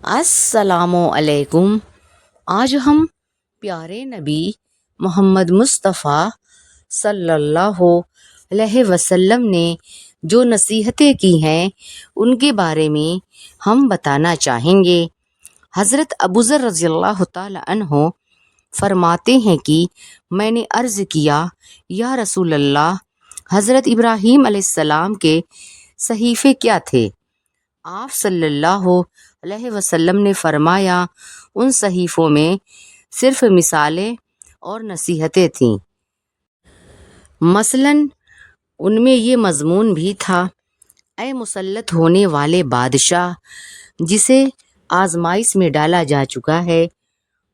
السلام علیکم۔ آج ہم پیارے نبی محمد مصطفیٰ صلی اللہ علیہ وسلم نے جو نصیحتیں کی ہیں ان کے بارے میں ہم بتانا چاہیں گے۔ حضرت ابوذر رضی اللہ تعالی عنہ فرماتے ہیں کہ میں نے عرض کیا، یا رسول اللہ، حضرت ابراہیم علیہ السلام کے صحیفے کیا تھے؟ آپ صلی اللہ علیہ وسلم نے فرمایا، ان صحیفوں میں صرف مثالیں اور نصیحتیں تھیں۔ مثلاً ان میں یہ مضمون بھی تھا، اے مسلط ہونے والے بادشاہ، جسے آزمائش میں ڈالا جا چکا ہے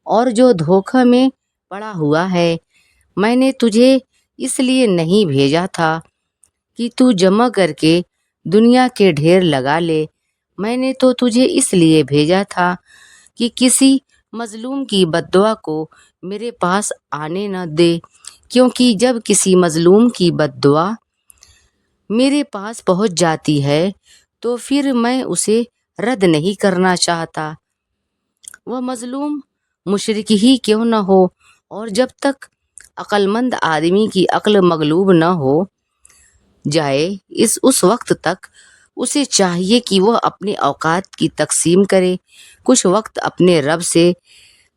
اور جو دھوکہ میں پڑا ہوا ہے، میں نے تجھے اس لیے نہیں بھیجا تھا کہ تو جمع کر کے دنیا کے ڈھیر لگا لے، میں نے تو تجھے اس لیے بھیجا تھا کہ کسی مظلوم کی بد دعا کو میرے پاس آنے نہ دے، کیونکہ جب کسی مظلوم کی بد دعا میرے پاس پہنچ جاتی ہے تو پھر میں اسے رد نہیں کرنا چاہتا، وہ مظلوم مشرک ہی کیوں نہ ہو، اور جب تک عقل مند آدمی کی عقل مغلوب نہ ہو جائے اس وقت تک اسے چاہیے کہ وہ اپنے اوقات کی تقسیم کرے۔ کچھ وقت اپنے رب سے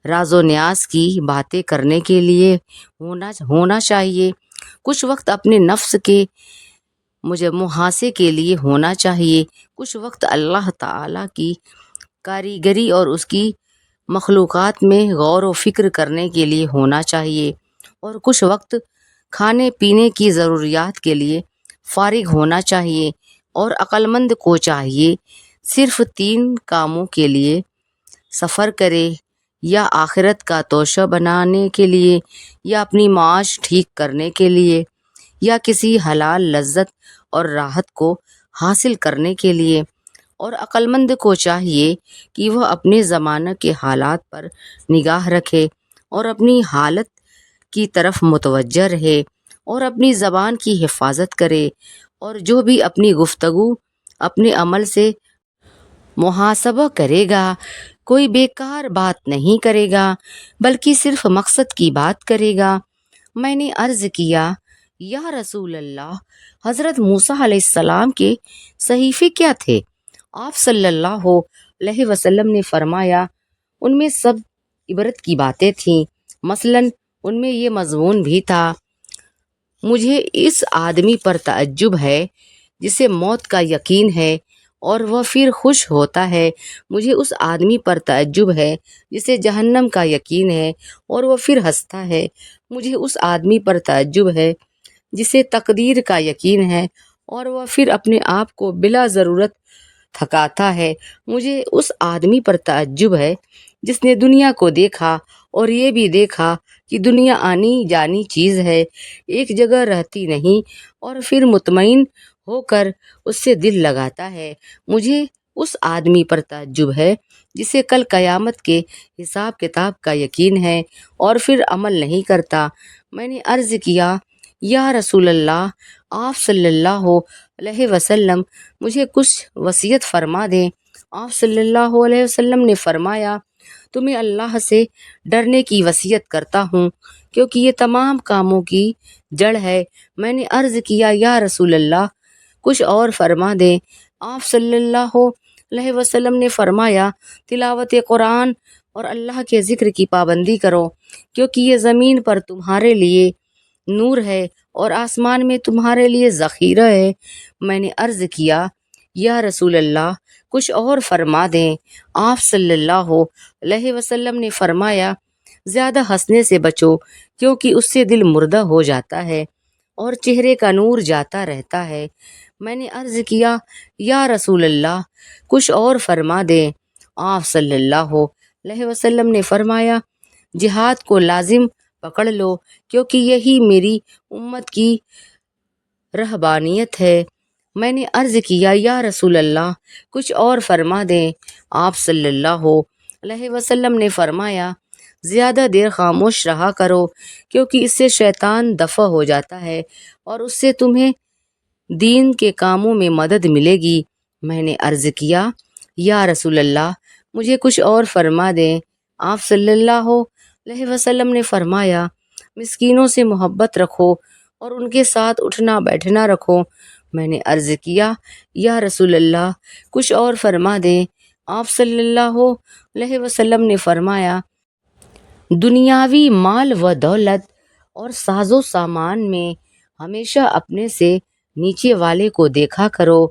راز و نیاز کی باتیں کرنے کے لیے ہونا چاہیے، کچھ وقت اپنے نفس کے محاسے کے لیے ہونا چاہیے، کچھ وقت اللہ تعالیٰ کی کاریگری اور اس کی مخلوقات میں غور و فکر کرنے کے لیے ہونا چاہیے، اور کچھ وقت کھانے پینے کی ضروریات کے لیے فارغ ہونا چاہیے۔ اور عقل مند کو چاہیے صرف 3 کاموں کے لیے سفر کرے، یا آخرت کا توشہ بنانے کے لیے، یا اپنی معاش ٹھیک کرنے کے لیے، یا کسی حلال لذت اور راحت کو حاصل کرنے کے لیے۔ اور عقل مند کو چاہیے کہ وہ اپنے زمانے کے حالات پر نگاہ رکھے اور اپنی حالت کی طرف متوجہ رہے اور اپنی زبان کی حفاظت کرے، اور جو بھی اپنی گفتگو اپنے عمل سے محاسبہ کرے گا، کوئی بیکار بات نہیں کرے گا بلکہ صرف مقصد کی بات کرے گا۔ میں نے عرض کیا، یا رسول اللہ، حضرت موسیٰ علیہ السلام کے صحیفے کیا تھے؟ آپ صلی اللہ علیہ وسلم نے فرمایا، ان میں سب عبرت کی باتیں تھیں۔ مثلاً ان میں یہ مضمون بھی تھا، مجھے اس آدمی پر تعجب ہے جسے موت کا یقین ہے اور وہ پھر خوش ہوتا ہے، مجھے اس آدمی پر تعجب ہے جسے جہنم کا یقین ہے اور وہ پھر ہنستا ہے، مجھے اس آدمی پر تعجب ہے جسے تقدیر کا یقین ہے اور وہ پھر اپنے آپ کو بلا ضرورت تھکاتا ہے، مجھے اس آدمی پر تعجب ہے جس نے دنیا کو دیکھا اور یہ بھی دیکھا کہ دنیا آنی جانی چیز ہے، ایک جگہ رہتی نہیں، اور پھر مطمئن ہو کر اس سے دل لگاتا ہے، مجھے اس آدمی پر تعجب ہے جسے کل قیامت کے حساب کتاب کا یقین ہے اور پھر عمل نہیں کرتا۔ میں نے عرض کیا، یا رسول اللہ، آپ صلی اللہ علیہ وسلم مجھے کچھ وصیت فرما دیں۔ آپ صلی اللہ علیہ وسلم نے فرمایا، تمہیں اللہ سے ڈرنے کی وصیت کرتا ہوں، کیونکہ یہ تمام کاموں کی جڑ ہے۔ میں نے عرض کیا، یا رسول اللہ، کچھ اور فرما دیں۔ آپ صلی اللہ علیہ وسلم نے فرمایا، تلاوت قرآن اور اللہ کے ذکر کی پابندی کرو، کیونکہ یہ زمین پر تمہارے لیے نور ہے اور آسمان میں تمہارے لیے ذخیرہ ہے۔ میں نے عرض کیا، یا رسول اللہ، کچھ اور فرما دیں۔ آپ صلی اللہ علیہ وسلم نے فرمایا، زیادہ ہنسنے سے بچو، کیونکہ اس سے دل مردہ ہو جاتا ہے اور چہرے کا نور جاتا رہتا ہے۔ میں نے عرض کیا، یا رسول اللہ، کچھ اور فرما دیں۔ آپ صلی اللہ علیہ وسلم نے فرمایا، جہاد کو لازم پکڑ لو، کیونکہ یہی میری امت کی رہبانیت ہے۔ میں نے عرض کیا، یا رسول اللہ، کچھ اور فرما دیں۔ آپ صلی اللہ علیہ وسلم نے فرمایا، زیادہ دیر خاموش رہا کرو، کیونکہ اس سے شیطان دفع ہو جاتا ہے اور اس سے تمہیں دین کے کاموں میں مدد ملے گی۔ میں نے عرض کیا، یا رسول اللہ، مجھے کچھ اور فرما دیں۔ آپ صلی اللہ علیہ وسلم نے فرمایا، مسکینوں سے محبت رکھو اور ان کے ساتھ اٹھنا بیٹھنا رکھو۔ میں نے عرض کیا، یا رسول اللہ کچھ اور فرما دیں۔ آپ صلی اللہ علیہ وسلم نے فرمایا، دنیاوی مال و دولت اور ساز و سامان میں ہمیشہ اپنے سے نیچے والے کو دیکھا کرو،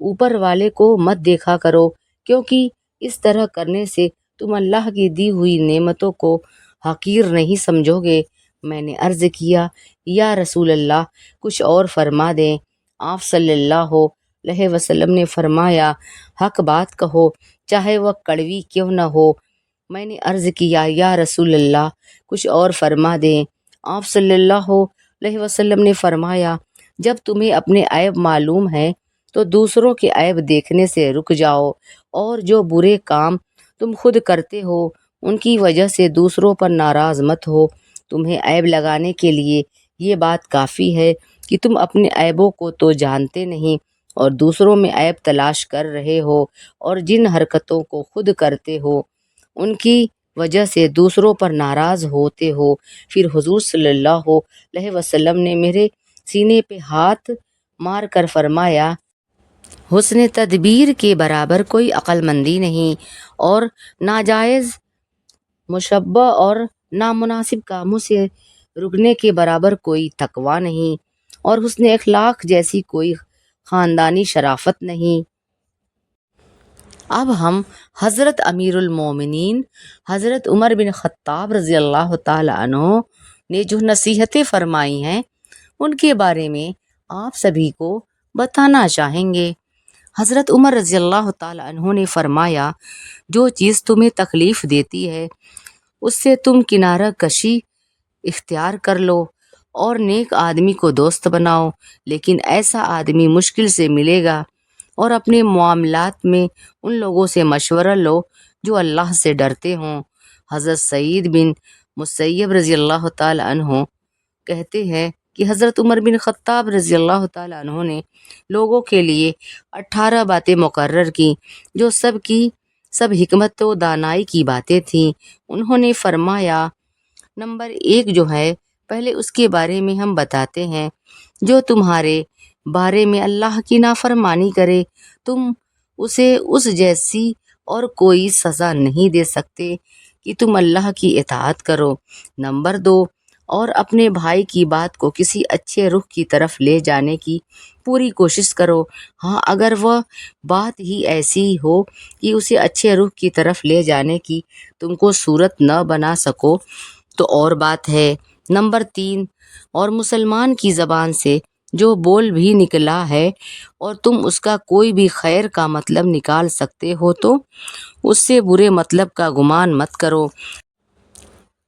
اوپر والے کو مت دیکھا کرو، کیونکہ اس طرح کرنے سے تم اللہ کی دی ہوئی نعمتوں کو حقیر نہیں سمجھو گے۔ میں نے عرض کیا، یا رسول اللہ کچھ اور فرما دیں۔ آپ صلی اللہ علیہ وسلم نے فرمایا، حق بات کہو چاہے وہ کڑوی کیوں نہ ہو۔ میں نے عرض کیا، یا رسول اللہ کچھ اور فرما دیں۔ آپ صلی اللہ علیہ وسلم نے فرمایا، جب تمہیں اپنے عیب معلوم ہے تو دوسروں کے عیب دیکھنے سے رک جاؤ، اور جو برے کام تم خود کرتے ہو ان کی وجہ سے دوسروں پر ناراض مت ہو۔ تمہیں عیب لگانے کے لیے یہ بات کافی ہے کہ تم اپنے عیبوں کو تو جانتے نہیں اور دوسروں میں عیب تلاش کر رہے ہو، اور جن حرکتوں کو خود کرتے ہو ان کی وجہ سے دوسروں پر ناراض ہوتے ہو۔ پھر حضور صلی اللہ علیہ وسلم نے میرے سینے پہ ہاتھ مار کر فرمایا، حسن تدبیر کے برابر کوئی عقل مندی نہیں، اور ناجائز مشبہ اور نامناسب کاموں سے رکنے کے برابر کوئی تقویٰ نہیں، اور حسن اخلاق جیسی کوئی خاندانی شرافت نہیں۔ اب ہم حضرت امیر المومنین حضرت عمر بن خطاب رضی اللہ تعالی عنہ نے جو نصیحتیں فرمائی ہیں ان کے بارے میں آپ سبھی کو بتانا چاہیں گے۔ حضرت عمر رضی اللہ تعالی عنہ نے فرمایا، جو چیز تمہیں تکلیف دیتی ہے اس سے تم کنارہ کشی اختیار کر لو اور نیک آدمی کو دوست بناؤ، لیکن ایسا آدمی مشکل سے ملے گا، اور اپنے معاملات میں ان لوگوں سے مشورہ لو جو اللہ سے ڈرتے ہوں۔ حضرت سعید بن مسیب رضی اللہ تعالی عنہ کہتے ہیں کہ حضرت عمر بن خطاب رضی اللہ تعالی عنہ نے لوگوں کے لیے 18 باتیں مقرر کی جو سب کی سب حکمت و دانائی کی باتیں تھیں۔ انہوں نے فرمایا، نمبر 1 جو ہے، پہلے اس کے بارے میں ہم بتاتے ہیں، جو تمہارے بارے میں اللہ کی نافرمانی کرے تم اسے اس جیسی اور کوئی سزا نہیں دے سکتے کہ تم اللہ کی اطاعت کرو۔ نمبر 2، اور اپنے بھائی کی بات کو کسی اچھے رخ کی طرف لے جانے کی پوری کوشش کرو۔ ہاں، اگر وہ بات ہی ایسی ہو کہ اسے اچھے رخ کی طرف لے جانے کی تم کو صورت نہ بنا سکو تو اور بات ہے۔ نمبر 3، اور مسلمان کی زبان سے جو بول بھی نکلا ہے اور تم اس کا کوئی بھی خیر کا مطلب نکال سکتے ہو تو اس سے برے مطلب کا گمان مت کرو۔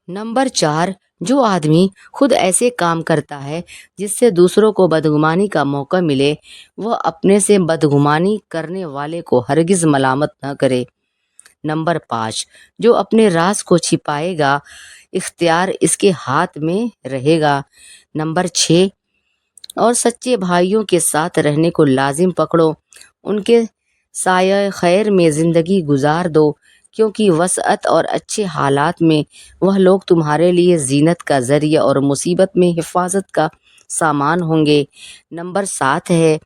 نمبر 4، جو آدمی خود ایسے کام کرتا ہے جس سے دوسروں کو بدگمانی کا موقع ملے، وہ اپنے سے بدگمانی کرنے والے کو ہرگز ملامت نہ کرے۔ نمبر 5، جو اپنے راز کو چھپائے گا اختیار اس کے ہاتھ میں رہے گا۔ نمبر 6، اور سچے بھائیوں کے ساتھ رہنے کو لازم پکڑو، ان کے سایہ خیر میں زندگی گزار دو، کیونکہ وسعت اور اچھے حالات میں وہ لوگ تمہارے لیے زینت کا ذریعہ اور مصیبت میں حفاظت کا سامان ہوں گے۔ نمبر 7 ہے،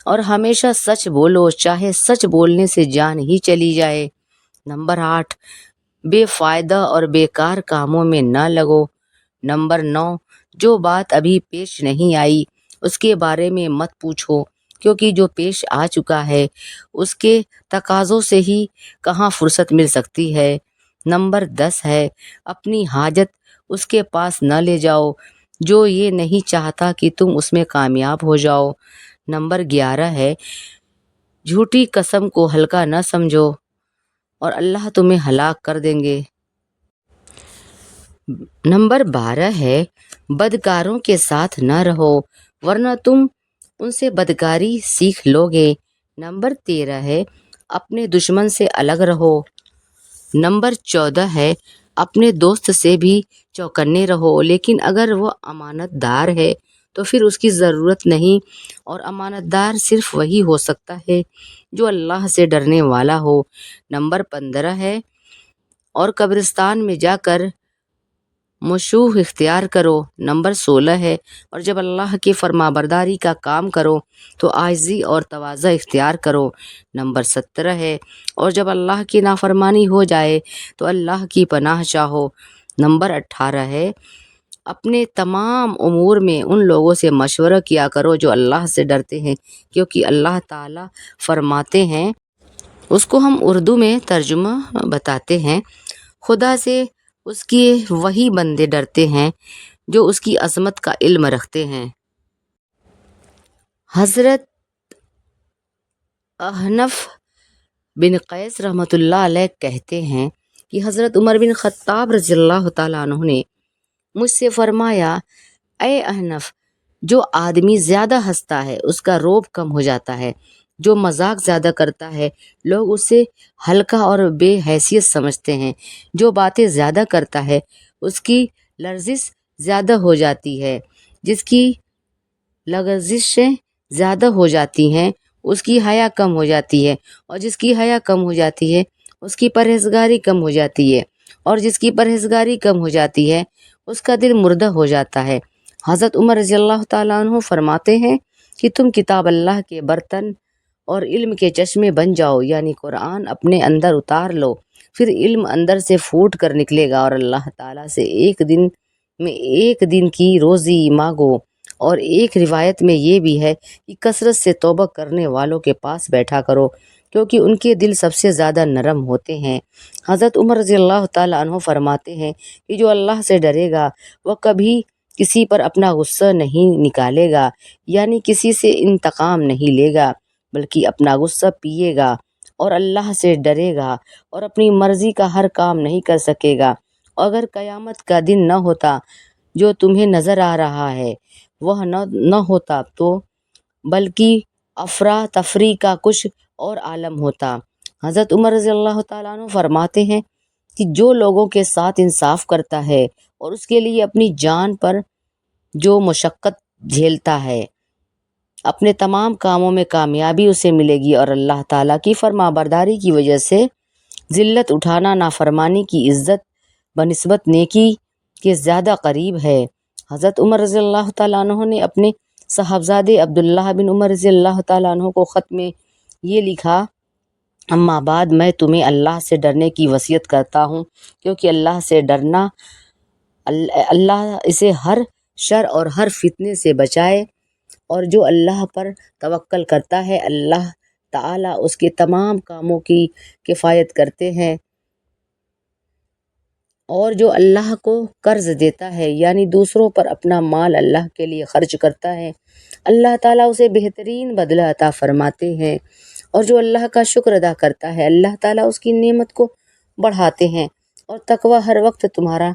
اور ہمیشہ سچ بولو چاہے سچ بولنے سے جان ہی چلی جائے۔ نمبر 8، بے فائدہ اور بیکار کاموں میں نہ لگو۔ نمبر 9، جو بات ابھی پیش نہیں آئی اس کے بارے میں مت پوچھو، کیونکہ جو پیش آ چکا ہے اس کے تقاضوں سے ہی کہاں فرصت مل سکتی ہے۔ نمبر 10 ہے، اپنی حاجت اس کے پاس نہ لے جاؤ جو یہ نہیں چاہتا کہ تم اس میں کامیاب ہو جاؤ۔ نمبر 11 ہے، جھوٹی قسم کو ہلکا نہ سمجھو اور اللہ تمہیں ہلاک کر دیں گے۔ نمبر 12 ہے، بدکاروں کے ساتھ نہ رہو ورنہ تم ان سے بدکاری سیکھ لو گے۔ نمبر 13 ہے، اپنے دشمن سے الگ رہو۔ نمبر 14 ہے، اپنے دوست سے بھی چوکنے رہو، لیکن اگر وہ امانت دار ہے تو پھر اس کی ضرورت نہیں، اور امانت دار صرف وہی ہو سکتا ہے جو اللہ سے ڈرنے والا ہو۔ نمبر 15 ہے، اور قبرستان میں جا کر مشوح اختیار کرو۔ نمبر 16 ہے، اور جب اللہ کی فرما برداری کا کام کرو تو عاجزی اور تواضع اختیار کرو۔ نمبر 17 ہے، اور جب اللہ کی نافرمانی ہو جائے تو اللہ کی پناہ چاہو۔ نمبر 18 ہے، اپنے تمام امور میں ان لوگوں سے مشورہ کیا کرو جو اللہ سے ڈرتے ہیں، کیونکہ اللہ تعالیٰ فرماتے ہیں، اس کو ہم اردو میں ترجمہ بتاتے ہیں، خدا سے اس کے وہی بندے ڈرتے ہیں جو اس کی عظمت کا علم رکھتے ہیں۔ حضرت احنف بن قیس رحمۃ اللہ علیہ کہتے ہیں کہ حضرت عمر بن خطاب رضی اللہ تعالیٰ عنہ نے مجھ سے فرمایا، اے احنف، جو آدمی زیادہ ہنستا ہے اس کا روب کم ہو جاتا ہے، جو مذاق زیادہ کرتا ہے لوگ اسے ہلکا اور بے حیثیت سمجھتے ہیں، جو باتیں زیادہ کرتا ہے اس کی لرزش زیادہ ہو جاتی ہے، جس کی لغزشیں زیادہ ہو جاتی ہیں اس کی حیا کم ہو جاتی ہے، اور جس کی حیا کم ہو جاتی ہے اس کی پرہیزگاری کم ہو جاتی ہے، اور جس کی پرہیزگاری کم ہو جاتی ہے اس کا دل مردہ ہو جاتا ہے۔ حضرت عمر رضی اللہ تعالیٰ عنہ فرماتے ہیں کہ تم کتاب اللہ کے برتن اور علم کے چشمے بن جاؤ، یعنی قرآن اپنے اندر اتار لو، پھر علم اندر سے پھوٹ کر نکلے گا، اور اللہ تعالیٰ سے ایک دن کی روزی مانگو۔ اور ایک روایت میں یہ بھی ہے کہ کثرت سے توبہ کرنے والوں کے پاس بیٹھا کرو، کیونکہ ان کے دل سب سے زیادہ نرم ہوتے ہیں۔ حضرت عمر رضی اللہ تعالیٰ عنہ فرماتے ہیں کہ جو اللہ سے ڈرے گا وہ کبھی کسی پر اپنا غصہ نہیں نکالے گا، یعنی کسی سے انتقام نہیں لے گا، بلکہ اپنا غصہ پیے گا، اور اللہ سے ڈرے گا اور اپنی مرضی کا ہر کام نہیں کر سکے گا۔ اگر قیامت کا دن نہ ہوتا جو تمہیں نظر آ رہا ہے وہ نہ ہوتا تو بلکہ افراتفری کا کچھ اور عالم ہوتا۔ حضرت عمر رضی اللہ تعالیٰ عنہ فرماتے ہیں کہ جو لوگوں کے ساتھ انصاف کرتا ہے اور اس کے لیے اپنی جان پر جو مشقت جھیلتا ہے، اپنے تمام کاموں میں کامیابی اسے ملے گی، اور اللہ تعالیٰ کی فرما برداری کی وجہ سے ذلت اٹھانا نافرمانی کی عزت بنسبت نیکی کے زیادہ قریب ہے۔ حضرت عمر رضی اللہ تعالیٰ عنہ نے اپنے صاحبزادے عبداللہ بن عمر رضی اللہ تعالیٰ عنہ کو خط میں یہ لکھا، اما بعد میں تمہیں اللہ سے ڈرنے کی وصیت کرتا ہوں، کیونکہ اللہ سے ڈرنا اللہ اسے ہر شر اور ہر فتنے سے بچائے، اور جو اللہ پر توکل کرتا ہے اللہ تعالیٰ اس کے تمام کاموں کی کفایت کرتے ہیں، اور جو اللہ کو قرض دیتا ہے یعنی دوسروں پر اپنا مال اللہ کے لیے خرچ کرتا ہے اللہ تعالیٰ اسے بہترین بدلہ عطا فرماتے ہیں، اور جو اللہ کا شکر ادا کرتا ہے اللہ تعالیٰ اس کی نعمت کو بڑھاتے ہیں، اور تقوی ہر وقت تمہارا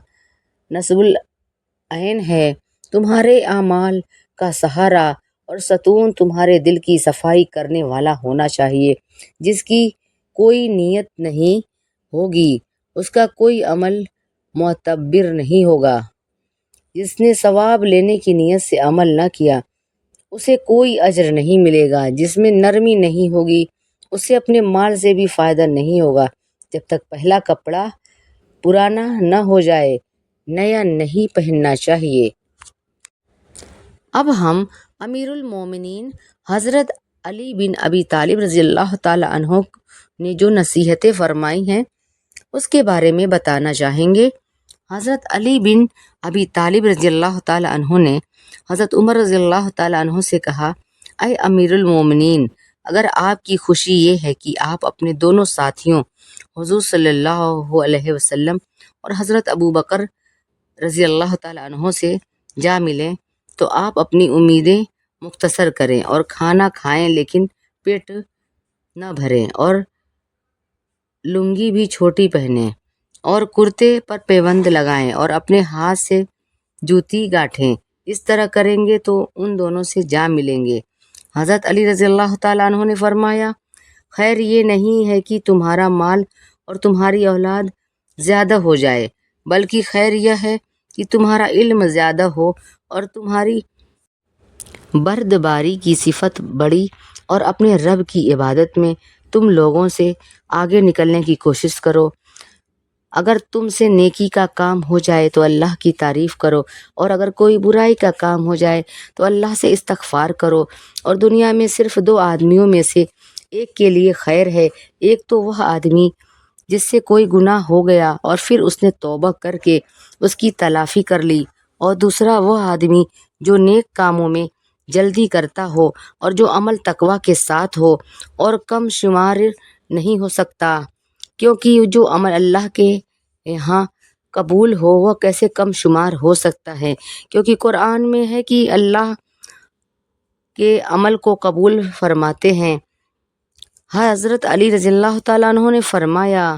نصب العین ہے، تمہارے اعمال کا سہارا اور ستون تمہارے دل کی صفائی کرنے والا ہونا چاہیے۔ جس کی کوئی نیت نہیں ہوگی اس کا کوئی عمل معتبر نہیں ہوگا، جس نے ثواب لینے کی نیت سے عمل نہ کیا اسے کوئی اجر نہیں ملے گا، جس میں نرمی نہیں ہوگی اسے اپنے مال سے بھی فائدہ نہیں ہوگا، جب تک پہلا کپڑا پرانا نہ ہو جائے نیا نہیں پہننا چاہیے۔ اب ہم امیر المومنین حضرت علی بن ابی طالب رضی اللہ تعالیٰ عنہ نے جو نصیحتیں فرمائی ہیں اس کے بارے میں بتانا چاہیں گے۔ حضرت علی بن ابی طالب رضی اللہ تعالیٰ عنہ نے حضرت عمر رضی اللہ تعالیٰ عنہ سے کہا، اے امیر المومنین، اگر آپ کی خوشی یہ ہے کہ آپ اپنے دونوں ساتھیوں حضور صلی اللہ علیہ وسلم اور حضرت ابو بکر رضی اللہ تعالیٰ عنہ سے جا ملیں تو آپ اپنی امیدیں مختصر کریں اور کھانا کھائیں لیکن پیٹ نہ بھریں، اور لنگی بھی چھوٹی پہنیں اور کرتے پر پیوند لگائیں اور اپنے ہاتھ سے جوتی گاٹھیں، اس طرح کریں گے تو ان دونوں سے جا ملیں گے۔ حضرت علی رضی اللہ تعالیٰ عنہ نے فرمایا، خیر یہ نہیں ہے کہ تمہارا مال اور تمہاری اولاد زیادہ ہو جائے، بلکہ خیر یہ ہے کہ تمہارا علم زیادہ ہو اور تمہاری بردباری کی صفت بڑی اور اپنے رب کی عبادت میں تم لوگوں سے آگے نکلنے کی کوشش کرو۔ اگر تم سے نیکی کا کام ہو جائے تو اللہ کی تعریف کرو، اور اگر کوئی برائی کا کام ہو جائے تو اللہ سے استغفار کرو۔ اور دنیا میں صرف دو آدمیوں میں سے ایک کے لیے خیر ہے، ایک تو وہ آدمی جس سے کوئی گناہ ہو گیا اور پھر اس نے توبہ کر کے اس کی تلافی کر لی، اور دوسرا وہ آدمی جو نیک کاموں میں جلدی کرتا ہو اور جو عمل تقویٰ کے ساتھ ہو اور کم شمار نہیں ہو سکتا، کیونکہ جو عمل اللہ کے یہاں قبول ہو وہ کیسے کم شمار ہو سکتا ہے، کیونکہ قرآن میں ہے کہ اللہ کے عمل کو قبول فرماتے ہیں۔ حضرت علی رضی اللہ تعالیٰ عنہ نے فرمایا،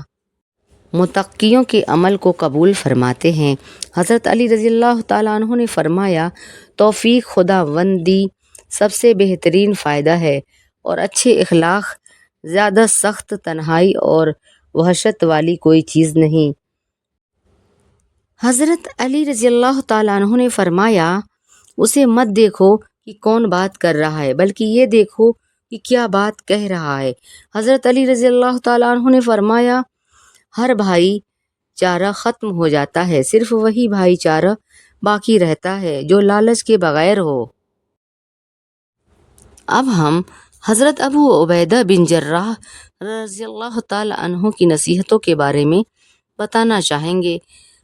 متقیوں کے عمل کو قبول فرماتے ہیں۔ حضرت علی رضی اللہ تعالیٰ عنہ نے فرمایا، توفیق خداوندی سب سے بہترین فائدہ ہے، اور اچھے اخلاق زیادہ سخت تنہائی اور وحشت والی کوئی چیز نہیں۔ حضرت علی رضی اللہ تعالیٰ عنہ نے فرمایا، اسے مت دیکھو کہ کون بات کر رہا ہے، بلکہ یہ دیکھو کہ کیا بات کہہ رہا ہے۔ حضرت علی رضی اللہ تعالیٰ عنہ نے فرمایا، ہر بھائی چارہ ختم ہو جاتا ہے، صرف وہی بھائی چارہ باقی رہتا ہے جو لالچ کے بغیر ہو۔ اب ہم حضرت ابو عبیدہ بن جراح رضی اللہ تعالیٰ عنہ کی نصیحتوں کے بارے میں بتانا چاہیں گے۔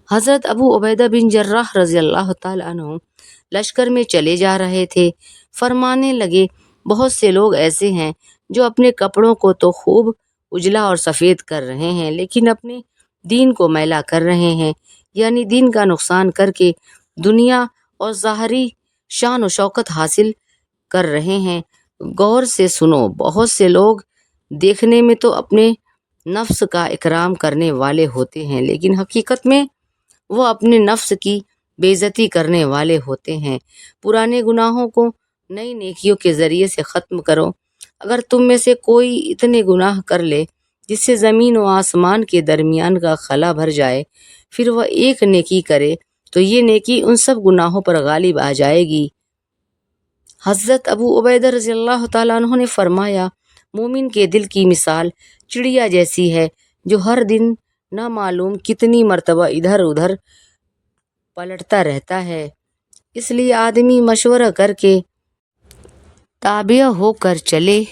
حضرت ابو عبیدہ بن جراح رضی اللہ تعالیٰ عنہ لشکر میں چلے جا رہے تھے، فرمانے لگے، بہت سے لوگ ایسے ہیں جو اپنے کپڑوں کو تو خوب اجلا اور سفید کر رہے ہیں، لیکن اپنے دین کو میلا کر رہے ہیں، یعنی دین کا نقصان کر کے دنیا اور ظاہری شان و شوکت حاصل کر رہے ہیں۔ غور سے سنو، بہت سے لوگ دیکھنے میں تو اپنے نفس کا اکرام کرنے والے ہوتے ہیں، لیکن حقیقت میں وہ اپنے نفس کی بے عزتی کرنے والے ہوتے ہیں۔ پرانے گناہوں کو نئی نیکیوں کے ذریعے سے ختم کرو۔ اگر تم میں سے کوئی اتنے گناہ کر لے جس سے زمین و آسمان کے درمیان کا خلا بھر جائے، پھر وہ ایک نیکی کرے تو یہ نیکی ان سب گناہوں پر غالب آ جائے گی۔ حضرت ابو عبیدہ رضی اللہ تعالیٰ عنہ نے فرمایا، مومن کے دل کی مثال چڑیا جیسی ہے جو ہر دن نہ معلوم کتنی مرتبہ ادھر ادھر پلٹتا رہتا ہے، اس لیے آدمی مشورہ کر کے تابع ہو کر چلے